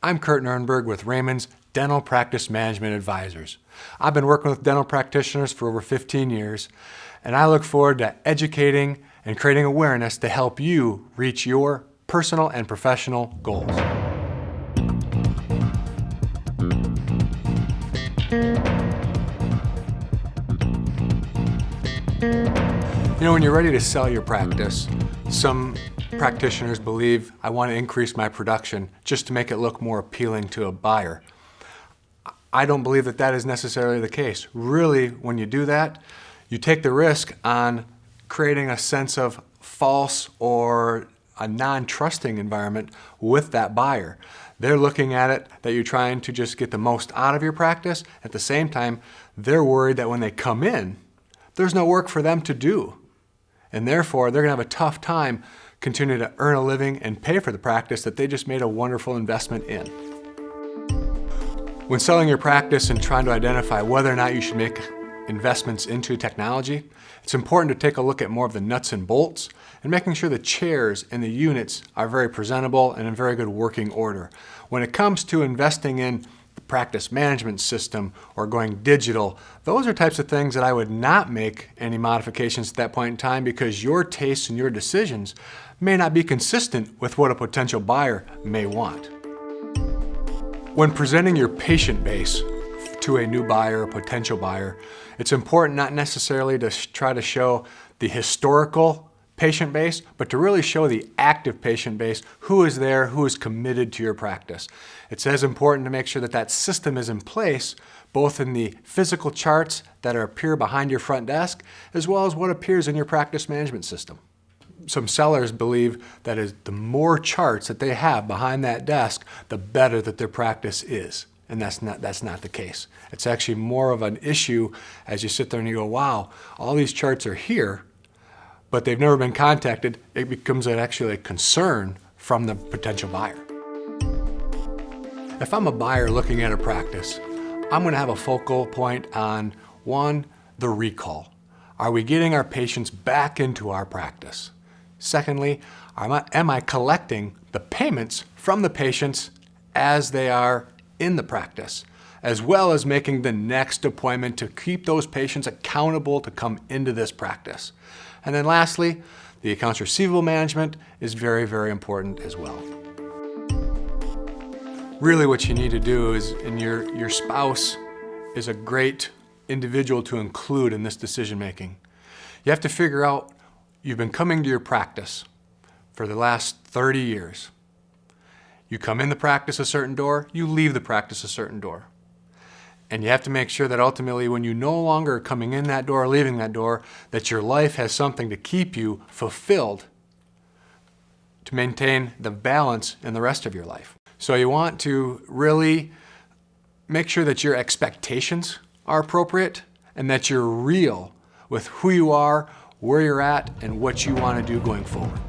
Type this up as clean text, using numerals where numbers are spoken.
I'm Curt Nurenburg with Rehmann's Dental Practice Management Advisors. I've been working with dental practitioners for over 15 years, and I look forward to educating and creating awareness to help you reach your personal and professional goals. You know, when you're ready to sell your practice, some practitioners believe, I want to increase my production just to make it look more appealing to a buyer. I don't believe that that is necessarily the case. Really, when you do that, you take the risk on creating a sense of false or a non-trusting environment with that buyer. They're looking at it that you're trying to just get the most out of your practice. At the same time, they're worried that when they come in, there's no work for them to do. And therefore, they're going to have a tough time continuing to earn a living and pay for the practice that they just made a wonderful investment in. When selling your practice and trying to identify whether or not you should make investments into technology, it's important to take a look at more of the nuts and bolts and making sure the chairs and the units are very presentable and in very good working order. When it comes to investing in the practice management system or going digital, those are types of things that I would not make any modifications at that point in time because your tastes and your decisions may not be consistent with what a potential buyer may want. When presenting your patient base to a new buyer or potential buyer, it's important not necessarily to try to show the historical patient base, but to really show the active patient base, who is there, who is committed to your practice. It's as important to make sure that that system is in place, both in the physical charts that appear behind your front desk, as well as what appears in your practice management system. Some sellers believe that the more charts that they have behind that desk, the better that their practice is. And that's not the case. It's actually more of an issue as you sit there and you go, wow, all these charts are here, but they've never been contacted. It becomes actually a concern from the potential buyer. If I'm a buyer looking at a practice, I'm going to have a focal point on, one, the recall. Are we getting our patients back into our practice? Secondly, am I collecting the payments from the patients as they are in the practice, as well as making the next appointment to keep those patients accountable to come into this practice? And then lastly, the accounts receivable management is very, very important as well. Really what you need to do is, and your spouse is a great individual to include in this decision making. You have to figure out, you've been coming to your practice for the last 30 years. You come in the practice a certain door, you leave the practice a certain door. And you have to make sure that ultimately when you no longer are coming in that door or leaving that door, that your life has something to keep you fulfilled to maintain the balance in the rest of your life. So you want to really make sure that your expectations are appropriate and that you're real with who you are, where you're at, and what you want to do going forward.